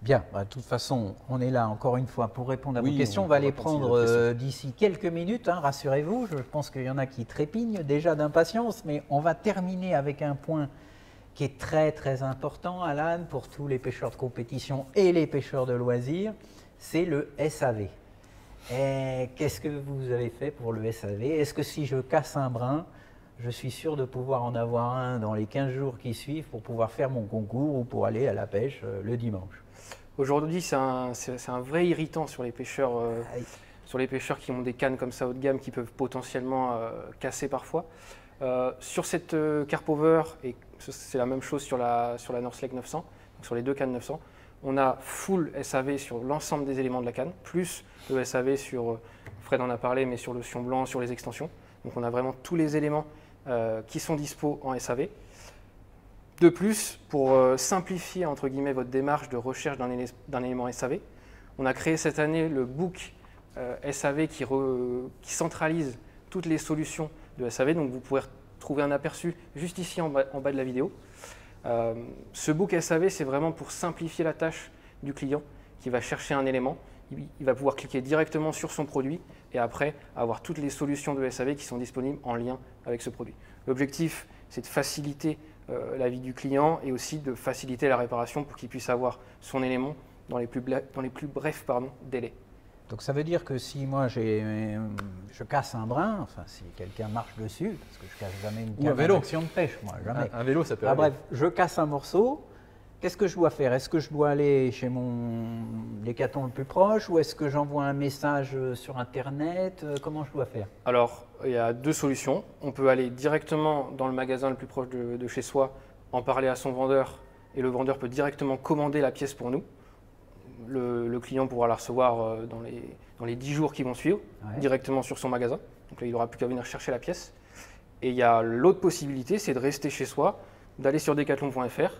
Bien, de toute façon, on est là encore une fois pour répondre à vos questions. On va les prendre d'ici quelques minutes, hein, rassurez-vous. Je pense qu'il y en a qui trépignent déjà d'impatience, mais on va terminer avec un point qui est très très important, Alan, pour tous les pêcheurs de compétition et les pêcheurs de loisirs, c'est le SAV. Et qu'est-ce que vous avez fait pour le SAV? Est-ce que si je casse un brin, je suis sûr de pouvoir en avoir un dans les 15 jours qui suivent pour pouvoir faire mon concours ou pour aller à la pêche le dimanche? Aujourd'hui, c'est un vrai irritant sur les pêcheurs. Aïe. Sur les pêcheurs qui ont des cannes comme ça haut de gamme qui peuvent potentiellement casser parfois. Sur cette Carp Over, et c'est la même chose sur la North Lake 900, donc sur les deux cannes 900, on a full SAV sur l'ensemble des éléments de la canne, plus le SAV sur, Fred en a parlé, mais sur le sion blanc, sur les extensions. Donc on a vraiment tous les éléments qui sont dispo en SAV. De plus, pour simplifier entre guillemets votre démarche de recherche d'un élément SAV, on a créé cette année le book SAV qui centralise toutes les solutions de SAV. Donc vous pourrez trouver un aperçu juste ici en bas de la vidéo. Ce book SAV, c'est vraiment pour simplifier la tâche du client qui va chercher un élément. Il va pouvoir cliquer directement sur son produit et après avoir toutes les solutions de SAV qui sont disponibles en lien avec ce produit. L'objectif, c'est de faciliter la vie du client et aussi de faciliter la réparation pour qu'il puisse avoir son élément dans les plus brefs délais. Donc ça veut dire que si moi je casse un brin, enfin si quelqu'un marche dessus, parce que je casse jamais une canne en action de pêche, moi, jamais. Un vélo, ça peut Ah, arriver. bref, je casse un morceau, qu'est-ce que je dois faire? Est-ce que je dois aller chez mon Décathlon le plus proche ou est-ce que j'envoie un message sur Internet? Comment je dois faire? Alors, il y a deux solutions. On peut aller directement dans le magasin le plus proche de chez soi, en parler à son vendeur et le vendeur peut directement commander la pièce pour nous. Le client pourra la recevoir dans les 10 jours qui vont suivre, directement sur son magasin. Donc là, il n'aura plus qu'à venir chercher la pièce. Et il y a l'autre possibilité, c'est de rester chez soi, d'aller sur decathlon.fr,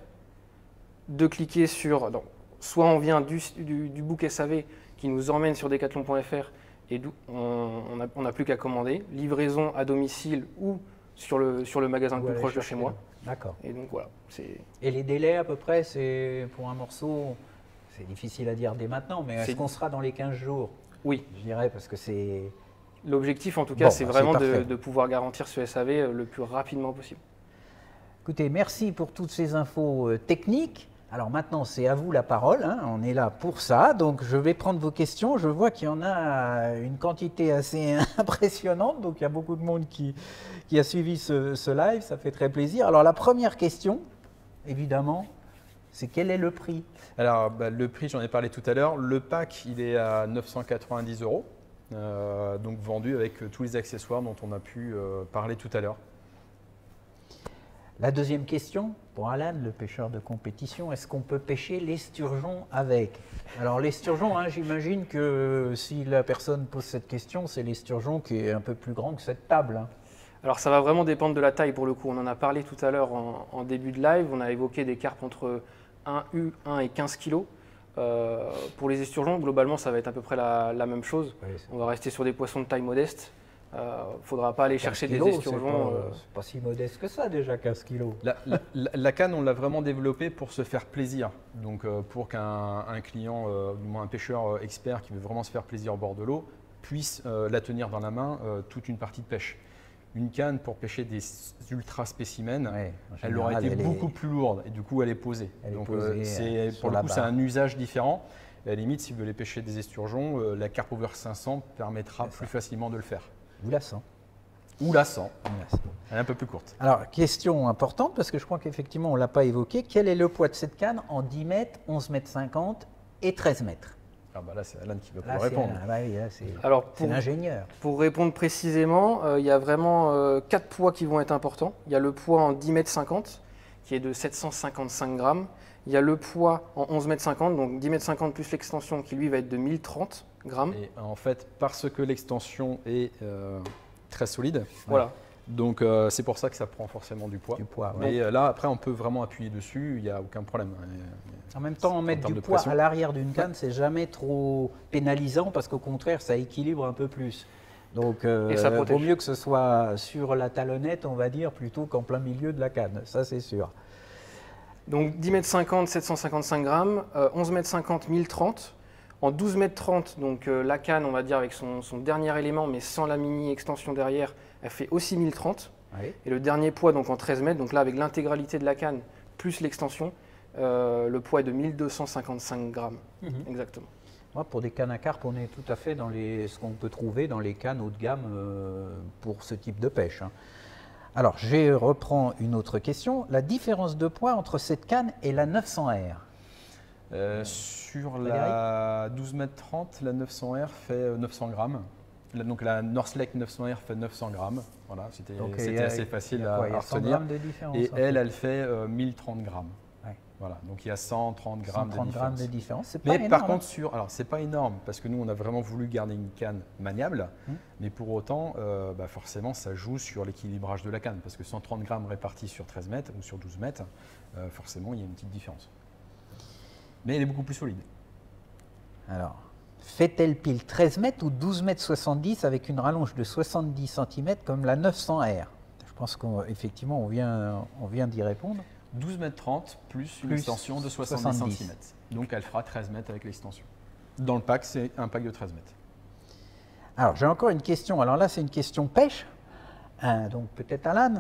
de cliquer sur… Donc, soit on vient du book SAV qui nous emmène sur decathlon.fr et on n'a plus qu'à commander, livraison à domicile ou sur le magasin le plus proche de chez moi. D'accord. Et donc voilà. Et les délais à peu près, c'est pour un morceau… C'est difficile à dire dès maintenant, mais est-ce qu'on sera dans les 15 jours? Oui. Je dirais parce que c'est… L'objectif en tout cas, c'est vraiment c'est de pouvoir garantir ce SAV le plus rapidement possible. Écoutez, merci pour toutes ces infos techniques. Alors maintenant, c'est à vous la parole, hein. On est là pour ça. Donc je vais prendre vos questions. Je vois qu'il y en a une quantité assez impressionnante. Donc il y a beaucoup de monde qui a suivi ce live. Ça fait très plaisir. Alors la première question, évidemment, c'est quel est le prix? Alors, le prix, j'en ai parlé tout à l'heure. Le pack, il est à 990 €, donc vendu avec tous les accessoires dont on a pu parler tout à l'heure. La deuxième question, pour Alan, le pêcheur de compétition, est-ce qu'on peut pêcher l'esturgeon avec? Alors l'esturgeon, hein, j'imagine que si la personne pose cette question, c'est l'esturgeon qui est un peu plus grand que cette table. Hein. Alors ça va vraiment dépendre de la taille pour le coup. On en a parlé tout à l'heure en début de live. On a évoqué des carpes entre 1 et 15 kg. Pour les esturgeons, globalement, ça va être à peu près la même chose. Oui, on va rester sur des poissons de taille modeste. Il ne faudra pas aller chercher des esturgeons. C'est pas si modeste que ça déjà, 15 kg. La canne, on l'a vraiment développée pour se faire plaisir. Donc pour qu'un client, du moins un pêcheur expert qui veut vraiment se faire plaisir au bord de l'eau, puisse la tenir dans la main toute une partie de pêche. Une canne pour pêcher des ultra spécimens, elle aurait été beaucoup plus lourde et du coup elle est posée. Donc pour le coup c'est un usage différent. Et à la limite, si vous voulez pêcher des esturgeons, la Carp Over 500 permettra plus facilement de le faire. Ou la 100. Ou la 100. Elle est un peu plus courte. Alors question importante parce que je crois qu'effectivement on ne l'a pas évoqué. Quel est le poids de cette canne en 10 mètres, 11 mètres 50 et 13 mètres? Ah bah là, c'est Alan qui va pouvoir répondre. Alors, c'est l'ingénieur. Pour répondre précisément, il y a vraiment 4 poids qui vont être importants. Il y a le poids en 10 mètres 50 qui est de 755 grammes. Il y a le poids en 11 mètres 50, donc 10 mètres 50 plus l'extension qui lui va être de 1030 grammes. Et en fait, parce que l'extension est très solide, voilà. Donc c'est pour ça que ça prend forcément du poids. Mais là, après, on peut vraiment appuyer dessus, il n'y a aucun problème. En même temps, mettre du poids à l'arrière d'une canne, c'est jamais trop pénalisant parce qu'au contraire, ça équilibre un peu plus. Donc, il vaut mieux que ce soit sur la talonnette, on va dire, plutôt qu'en plein milieu de la canne. Ça, c'est sûr. Donc 10 mètres 50, 755 grammes, 11 mètres 50, 1030. En 12 mètres 30, donc la canne, on va dire, avec son dernier élément, mais sans la mini extension derrière, elle fait aussi 1030. Oui. Et le dernier poids, donc en 13 mètres, donc là, avec l'intégralité de la canne plus l'extension, le poids est de 1255 grammes, exactement. Moi, pour des cannes à carpe, on est tout à fait dans ce qu'on peut trouver dans les cannes haut de gamme pour ce type de pêche. Hein. Alors, je reprends une autre question. La différence de poids entre cette canne et la 900R? Sur la 12,30 m, la 900R fait 900 grammes. Donc la Northlake 900R fait 900 grammes. Voilà, c'était assez facile à retenir. Et elle fait 1030 grammes. Ouais. Voilà, donc il y a 130 grammes de différence. C'est mais pas par énorme, contre, alors c'est pas énorme parce que nous on a vraiment voulu garder une canne maniable, mais pour autant, forcément ça joue sur l'équilibrage de la canne parce que 130 grammes répartis sur 13 mètres ou sur 12 mètres, forcément il y a une petite différence. Mais elle est beaucoup plus solide. Alors, fait-elle pile 13 mètres ou 12 mètres 70 avec une rallonge de 70 cm comme la 900R? Je pense qu'effectivement on vient d'y répondre. 12 mètres 30 plus une extension de 70 cm. Donc elle fera 13 mètres avec l'extension. Dans le pack, c'est un pack de 13 mètres. Alors j'ai encore une question. Alors là, c'est une question pêche. Donc peut-être Alan.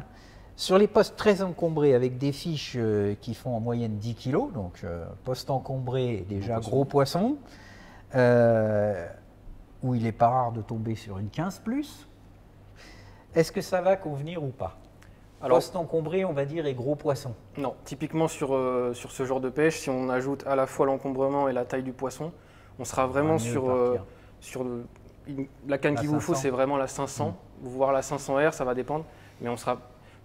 Sur les postes très encombrés avec des fiches qui font en moyenne 10 kg, donc poste encombré, déjà gros poisson, où il n'est pas rare de tomber sur une 15+, est-ce que ça va convenir ou pas? Alors, poste encombré, on va dire, et gros poisson. Non, typiquement sur ce genre de pêche, si on ajoute à la fois l'encombrement et la taille du poisson, on sera vraiment sur la canne qu'il vous faut, c'est vraiment la 500, voire la 500R, ça va dépendre, mais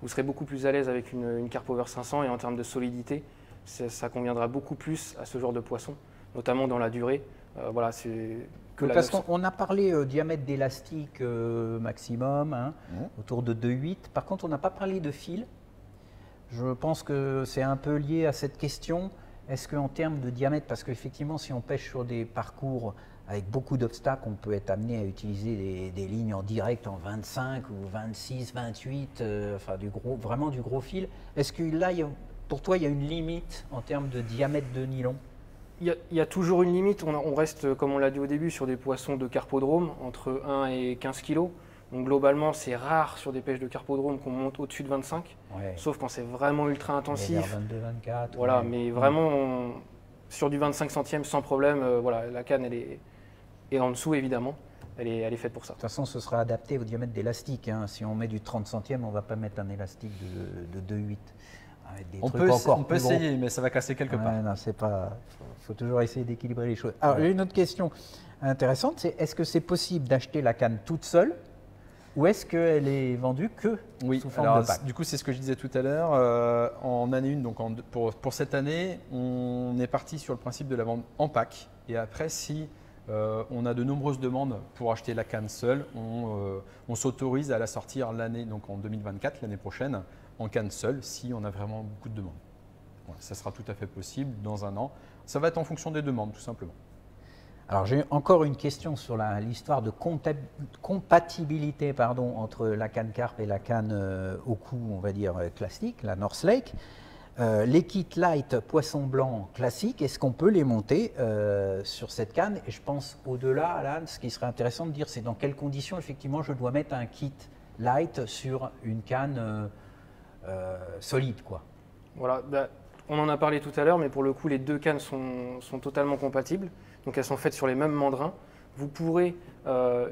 vous serez beaucoup plus à l'aise avec une Carp Over 500 et en termes de solidité, ça conviendra beaucoup plus à ce genre de poisson, notamment dans la durée. Voilà, parce qu'on a parlé diamètre d'élastique maximum, autour de 2,8. Par contre, on n'a pas parlé de fil. Je pense que c'est un peu lié à cette question. Est-ce qu'en termes de diamètre, parce qu'effectivement, si on pêche sur des parcours avec beaucoup d'obstacles, on peut être amené à utiliser des lignes en direct en 25 ou 26, 28, enfin vraiment du gros fil. Est-ce que là, pour toi, il y a une limite en termes de diamètre de nylon? Il y a toujours une limite. On reste, comme on l'a dit au début, sur des poissons de carpodrome entre 1 et 15 kg. Donc globalement, c'est rare sur des pêches de carpodrome qu'on monte au-dessus de 25, sauf quand c'est vraiment ultra intensif. 22, 24. Voilà, mais vraiment sur du 25 centièmes sans problème. Voilà, la canne, elle est en dessous évidemment. Elle est faite pour ça. De toute façon, ce sera adapté au diamètre d'élastique. Hein. Si on met du 30 centièmes, on ne va pas mettre un élastique de 2,8. On peut essayer, mais ça va casser quelque part. Non, c'est pas. Il faut toujours essayer d'équilibrer les choses. Alors, j'ai une autre question intéressante, c'est est-ce que c'est possible d'acheter la canne toute seule ou est-ce qu'elle est vendue que sous forme de pack? Du coup, c'est ce que je disais tout à l'heure. En année 1, donc pour cette année, on est parti sur le principe de la vente en pack. Et après, si on a de nombreuses demandes pour acheter la canne seule, on s'autorise à la sortir donc en 2024, l'année prochaine, en canne seule, si on a vraiment beaucoup de demandes. Voilà, ça sera tout à fait possible dans un an. Ça va être en fonction des demandes, tout simplement. Alors j'ai encore une question sur l'histoire de compatibilité entre la canne carpe et la canne au cou, on va dire classique, la Northlake. Les kits light poisson blanc classiques, est-ce qu'on peut les monter sur cette canne? Et je pense au-delà, Alan, ce qui serait intéressant de dire, c'est dans quelles conditions effectivement je dois mettre un kit light sur une canne solide, quoi. Voilà, on en a parlé tout à l'heure, mais pour le coup, les deux cannes sont totalement compatibles. Donc elles sont faites sur les mêmes mandrins. Vous pourrez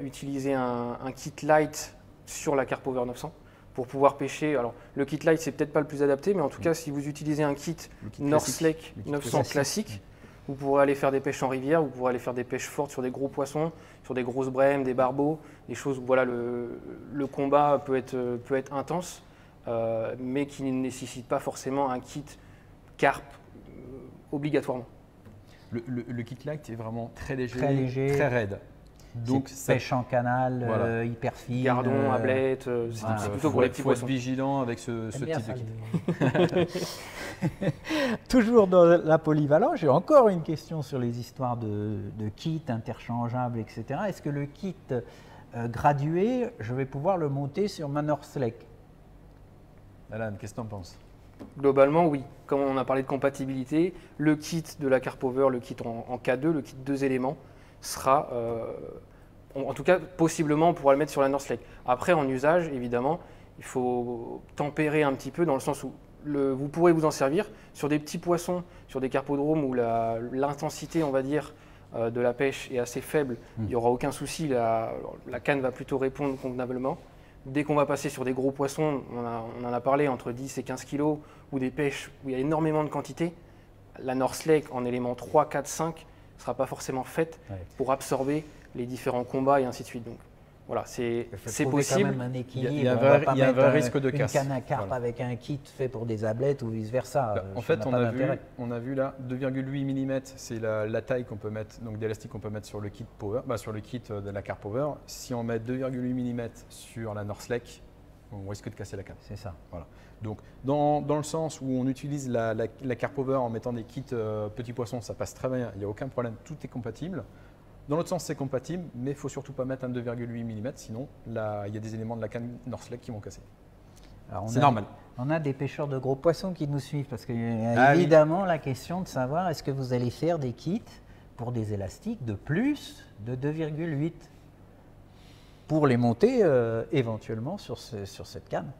utiliser un kit light sur la Carp Over 900 pour pouvoir pêcher. Alors le kit light, c'est peut-être pas le plus adapté, mais en tout cas, si vous utilisez un kit Northlake 900 classique, vous pourrez aller faire des pêches en rivière, vous pourrez aller faire des pêches fortes sur des gros poissons, sur des grosses brèmes, des barbeaux, des choses où voilà, le combat peut être intense. Mais qui ne nécessite pas forcément un kit carpe obligatoirement. Le kit light est vraiment très léger, très raide. Donc pêche en canal, hyper fine. Gardon, ablette, c'est plutôt pour les petits poissons. Il faut être vigilant avec ce type de kit. Toujours dans la polyvalence, j'ai encore une question sur les histoires de kits interchangeables, etc. Est-ce que le kit gradué, je vais pouvoir le monter sur ma Northlake? Alan, qu'est-ce que tu en penses? Globalement, oui. Comme on a parlé de compatibilité, le kit de la Carp Over, le kit en K2, le kit 2 éléments, sera, en tout cas, possiblement, on pourra le mettre sur la Northlake. Après, en usage, évidemment, il faut tempérer un petit peu dans le sens où vous pourrez vous en servir sur des petits poissons, sur des carpodromes où l'intensité, on va dire, de la pêche est assez faible, il n'y aura aucun souci, la canne va plutôt répondre convenablement. Dès qu'on va passer sur des gros poissons, on en a parlé, entre 10 et 15 kilos, ou des pêches où il y a énormément de quantité, la North Lake en éléments 3, 4, 5 ne sera pas forcément faite pour absorber les différents combats et ainsi de suite. Donc voilà, c'est possible. Quand même un équilibre. Il y a un vrai risque de casse. Une canne à carpe avec un kit fait pour des ablettes ou vice-versa. En fait, on a vu là 2,8 mm, c'est la taille qu'on peut mettre, donc d'élastique qu'on peut mettre sur le kit Power, sur le kit de la Carp Power. Si on met 2,8 mm sur la North Lake, on risque de casser la canne. C'est ça. Voilà. Donc, dans le sens où on utilise la Carp Power en mettant des kits petits poissons, ça passe très bien, il n'y a aucun problème, tout est compatible. Dans l'autre sens, c'est compatible, mais il ne faut surtout pas mettre un 2,8 mm, sinon il y a des éléments de la canne North Lake qui vont casser. C'est normal. On a des pêcheurs de gros poissons qui nous suivent, parce qu'il y a évidemment la question de savoir est-ce que vous allez faire des kits pour des élastiques de plus de 2,8 pour les monter éventuellement sur cette canne.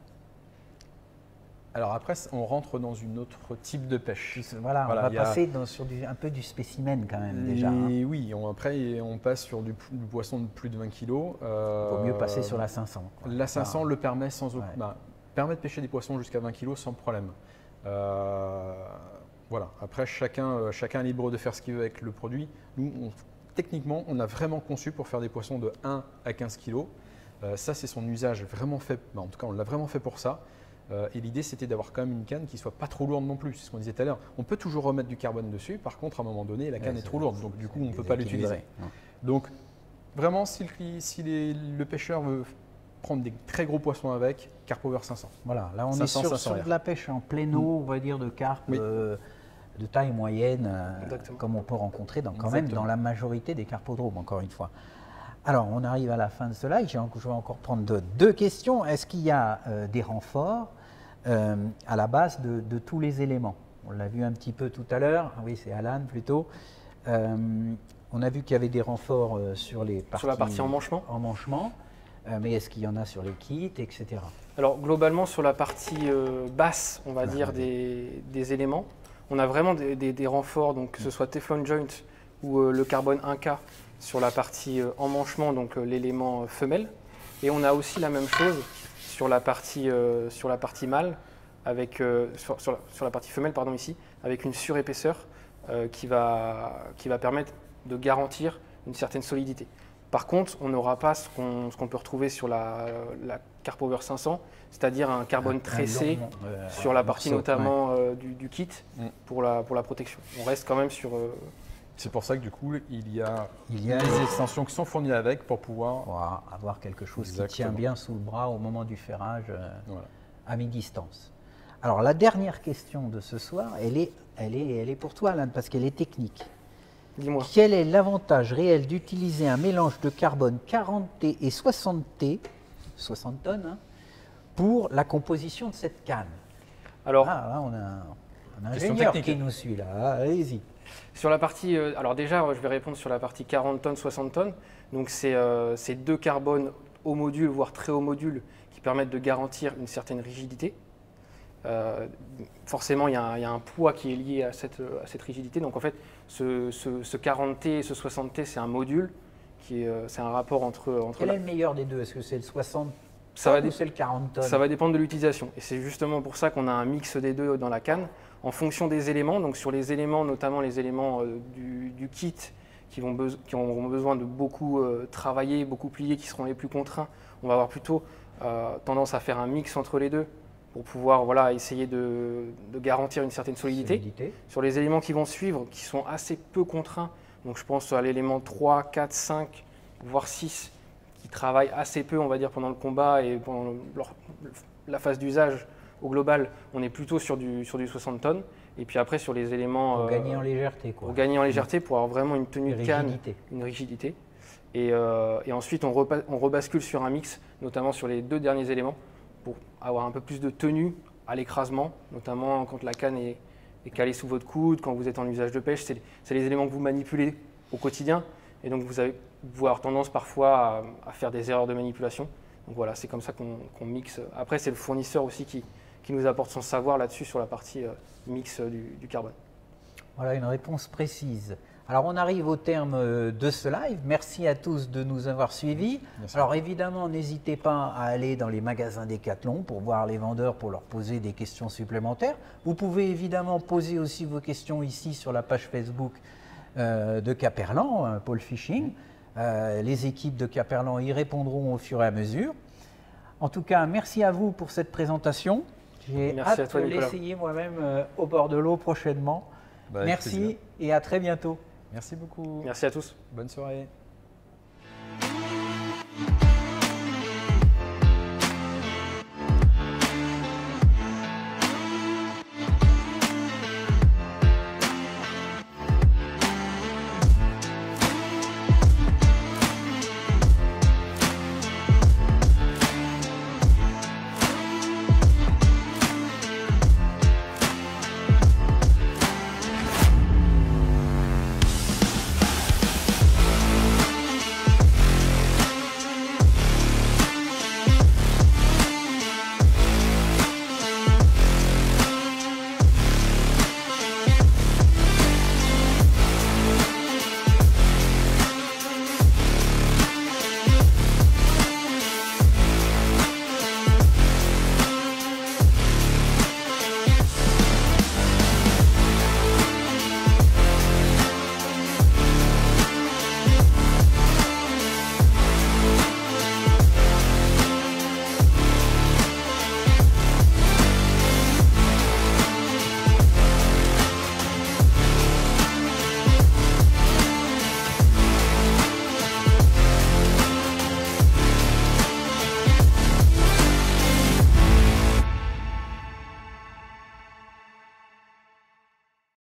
Alors après, on rentre dans une autre type de pêche. Voilà, on va passer sur un peu du spécimen quand même déjà. Oui, après on passe sur du poisson de plus de 20 kg. Il vaut mieux passer sur la 500. Quoi. La 500 le permet permet de pêcher des poissons jusqu'à 20 kg sans problème. Voilà. Après, chacun est libre de faire ce qu'il veut avec le produit. Nous, techniquement, on a vraiment conçu pour faire des poissons de 1 à 15 kg. Ça, c'est son usage vraiment fait. En tout cas, on l'a vraiment fait pour ça. Et l'idée, c'était d'avoir quand même une canne qui ne soit pas trop lourde non plus. C'est ce qu'on disait tout à l'heure. On peut toujours remettre du carbone dessus. Par contre, à un moment donné, la canne est trop lourde. Donc, du coup, on ne peut pas l'utiliser. Donc, vraiment, si le pêcheur veut prendre des très gros poissons avec, Carp Power 500. Voilà, là, on est sur de la pêche en plein eau, on va dire, de carpe de taille moyenne, comme on peut rencontrer quand même dans la majorité des carpodromes, encore une fois. Alors, on arrive à la fin de ce live. Je vais encore prendre deux questions. Est-ce qu'il y a des renforts à la base de tous les éléments? On l'a vu un petit peu tout à l'heure. Oui, c'est Alan plutôt. On a vu qu'il y avait des renforts sur la partie emmanchement. Mais est-ce qu'il y en a sur les kits, etc. Alors, globalement, sur la partie basse, on va dire, des éléments, on a vraiment des renforts, donc que ce soit Teflon Joint ou le carbone 1K sur la partie emmanchement, donc l'élément femelle. Et on a aussi la même chose sur la partie mâle, avec, sur la partie femelle, pardon, ici, avec une surépaisseur qui va permettre de garantir une certaine solidité. Par contre, on n'aura pas ce qu'on peut retrouver sur la Carp Power 500, c'est-à-dire un carbone tressé sur la partie notamment du kit pour la protection. On reste quand même sur... C'est pour ça que du coup, il y a des extensions qui sont fournies avec pour pouvoir avoir quelque chose qui tient bien sous le bras au moment du ferrage à mi-distance. Alors la dernière question de ce soir, elle est pour toi Alain, parce qu'elle est technique. Dis-moi. Quel est l'avantage réel d'utiliser un mélange de carbone 40T et 60T, 60 tonnes, pour la composition de cette canne? Alors, là, on a un ingénieur qui nous suit là. Allez-y. Sur la partie, alors déjà, je vais répondre sur la partie 40 tonnes, 60 tonnes. Donc, c'est deux carbones haut module, voire très haut module, qui permettent de garantir une certaine rigidité. Forcément, il y a un poids qui est lié à cette rigidité. Donc, en fait, ce 40T et ce 60T, c'est un module, c'est un rapport entre Quel est le meilleur des deux? Est-ce que c'est le 60 ou c'est le 40 tonnes? Ça va dépendre de l'utilisation. Et c'est justement pour ça qu'on a un mix des deux dans la canne, en fonction des éléments. Donc, sur les éléments, notamment les éléments du kit, qui auront besoin de beaucoup travailler, beaucoup plier, qui seront les plus contraints, on va avoir plutôt tendance à faire un mix entre les deux pour pouvoir essayer de garantir une certaine solidité. Sur les éléments qui vont suivre, qui sont assez peu contraints, donc je pense à l'élément 3, 4, 5, voire 6, qui travaillent assez peu, on va dire, pendant le combat et pendant la phase d'usage au global, on est plutôt sur du 60 tonnes. Et puis après, sur les éléments… Pour gagner en légèreté, quoi. Pour gagner en légèreté, pour avoir vraiment une tenue de canne, une rigidité. Et ensuite, on rebascule sur un mix, notamment sur les deux derniers éléments, pour avoir un peu plus de tenue à l'écrasement, notamment quand la canne est calée sous votre coude, quand vous êtes en usage de pêche. C'est les éléments que vous manipulez au quotidien. Et donc, vous allez avoir tendance parfois à faire des erreurs de manipulation. Donc voilà, c'est comme ça qu'on mixe. Après, c'est le fournisseur aussi qui nous apporte son savoir là-dessus sur la partie mix du carbone. Voilà une réponse précise. Alors on arrive au terme de ce live. Merci à tous de nous avoir suivis. Merci. Alors évidemment, n'hésitez pas à aller dans les magasins Decathlon pour voir les vendeurs, pour leur poser des questions supplémentaires. Vous pouvez évidemment poser aussi vos questions ici sur la page Facebook de Caperlan, Pôle Fishing. Les équipes de Caperlan y répondront au fur et à mesure. En tout cas, merci à vous pour cette présentation. J'ai Merci à hâte toi, de Nicolas. l'essayer moi-même au bord de l'eau prochainement. Bah, avec plaisir. Merci et à très bientôt. Merci beaucoup. Merci à tous. Bonne soirée.